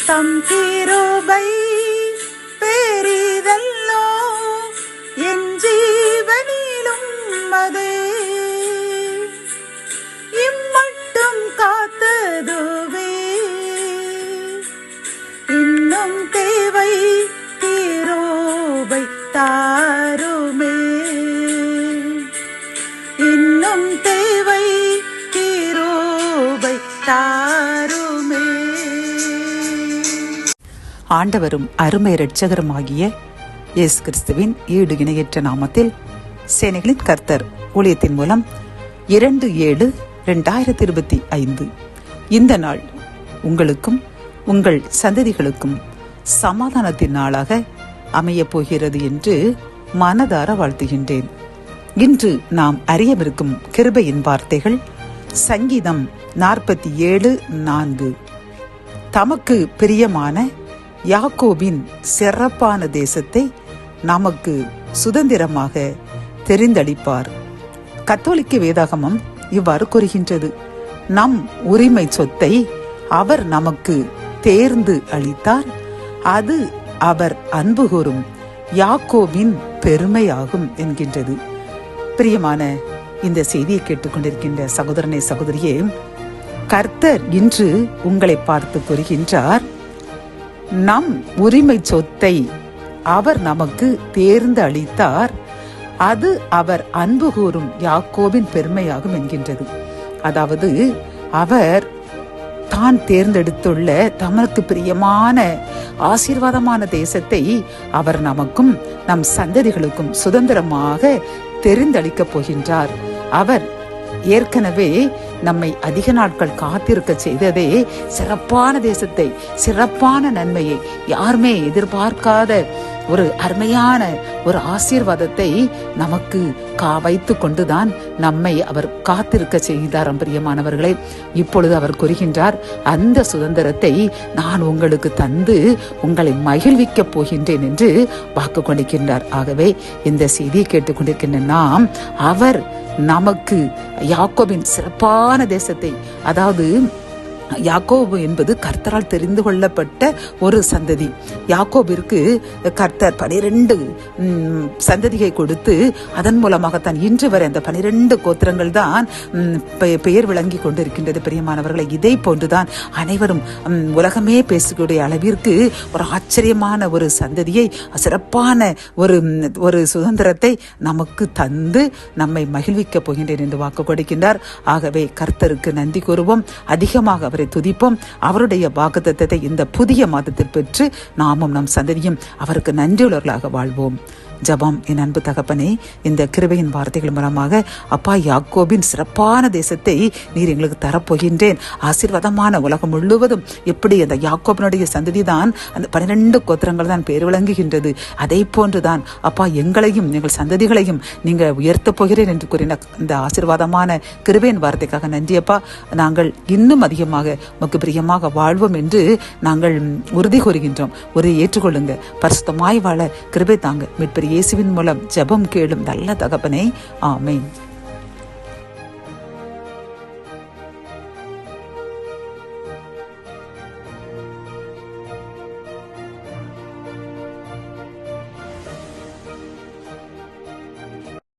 தம் கிருபை பெரிதல்லோ என் ஜீவனிலும் அதே இம்மட்டும் காத்ததுவே இன்னும் தேவை கிருபை தாருமே இன்னும் தேவை கிருபை தாருமே. ஆண்டவரும் அருமை இரட்சகருமாகிய இயேசு கிறிஸ்துவின் ஈடு இணையற்ற நாமத்தில் சேனைகளின் கர்த்தர் ஊழியத்தின் மூலம் 2/7/2025 இந்த நாள் உங்களுக்கும் உங்கள் சந்ததிகளுக்கும் சமாதானத்தின் நாளாக அமையப் போகிறது என்று மனதார வாழ்த்துகின்றேன். இன்று நாம் அறியவிருக்கும் கிருபையின் வார்த்தைகள் சங்கீதம் 47:4. தமக்கு பிரியமான யாக்கோபின் சிறப்பான தேசத்தை நமக்கு சுதந்திரமாக தெரிந்தளிப்பார். கத்தோலிக்க வேதாகமம் இவ்வாறு கூறுகின்றது: நம் உரிமை சொத்தை அவர் நமக்கு தேர்ந்து அளித்தார், அது அவர் அன்பு கூறும் யாக்கோபின் பெருமையாகும் என்கின்றது. பிரியமான இந்த செய்தியை கேட்டுக்கொண்டிருக்கின்ற சகோதரனை சகோதரியே, கர்த்தர் இன்று உங்களை பார்த்து கூறுகின்றார், நம் உரிமை சொத்தை அவர் நமக்கு தேர்ந்து அளித்தார், அது அவர் அன்பு கூறும் யாக்கோபின் பெருமையாகும் என்கின்றது. அதாவது அவர் தான் தேர்ந்தெடுத்துள்ள தமக்கு பிரியமான ஆசீர்வாதமான தேசத்தை அவர் நமக்கும் நம் சந்ததிகளுக்கும் சுதந்திரமாக தெரிந்தளிக்கப் போகின்றார். அவர் ஏற்கனவே நம்மை அதிக நாட்கள் காத்திருக்க செய்ததே சிறப்பான தேசத்தை, சிறப்பான நன்மையை, யாருமே எதிர்பார்க்காத ஒரு அருமையான ஒரு ஆசீர்வாதத்தை நமக்கு வைத்து கொண்டுதான் நம்மை அவர் காத்திருக்க செய்தார். பிரியமானவர்களே, இப்பொழுது அவர் கூறுகின்றார், அந்த சுதந்திரத்தை நான் உங்களுக்கு தந்து உங்களை மகிழ்விக்கப் போகின்றேன் என்று வாக்கு கொடுக்கின்றார். ஆகவே இந்த செய்தியை கேட்டுக்கொண்டிருக்கின்ற நாம், அவர் நமக்கு யாக்கோபின் சிறப்பான தேசத்தை, அதாவது யாக்கோபு என்பது கர்த்தரால் தெரிந்து கொள்ளப்பட்ட ஒரு சந்ததி. யாக்கோபிற்கு கர்த்தர் 12 சந்ததியை கொடுத்து அதன் மூலமாகத்தான் இன்று வரை அந்த 12 கோத்திரங்கள் தான் பெயர் விளங்கி கொண்டிருக்கின்றது. பிரியமானவர்களை, இதை போன்றுதான் அனைவரும் உலகமே பேசக்கூடிய அளவிற்கு ஒரு ஆச்சரியமான ஒரு சந்ததியை, சிறப்பான ஒரு சுதந்திரத்தை நமக்கு தந்து நம்மை மகிழ்விக்கப் போகின்றேன் என்று வாக்கு கொடுக்கின்றார். ஆகவே கர்த்தருக்கு நன்றி கூறுவோம், அதிகமாக அவரை துதிப்போம். அவருடைய வாக்குத்தத்தத்தை இந்த புதிய மாதத்தில் பெற்று நாமும் நம் சந்ததியும் அவருக்கு நன்றியுள்ளவர்களாக வாழ்வோம். ஜெபம். என் அன்பு தகப்பனே, இந்த கிருபையின் வார்த்தைகள் மூலமாக அப்பா, யாக்கோபின் சிறப்பான தேசத்தை நீர் எங்களுக்கு தரப்போகின்றேன். ஆசீர்வாதமான உலகம் முழுவதும் எப்படி அந்த யாக்கோபினுடைய சந்ததி தான், அந்த 12 கோத்திரங்கள் தான் பேர் விளங்குகின்றது, அதை போன்றுதான் அப்பா எங்களையும் எங்கள் சந்ததிகளையும் நீங்க உயர்த்தப் போகிறேன் என்று கூறின இந்த ஆசீர்வாதமான கிருபையின் வார்த்தைக்காக நன்றியப்பா. நாங்கள் இன்னும் அதிகமாக உமக்கு பிரியமாக வாழ்வோம் என்று நாங்கள் உறுதி கூறுகின்றோம். உறுதி ஏற்றுக்கொள்ளுங்க. பரிசுத்தமாய் வாழ கிருபை தாங்க. மீட்பர் இயேசுவின் மூலம் ஜெபம் கேளும் நல்ல தகப்பனே. ஆமென்.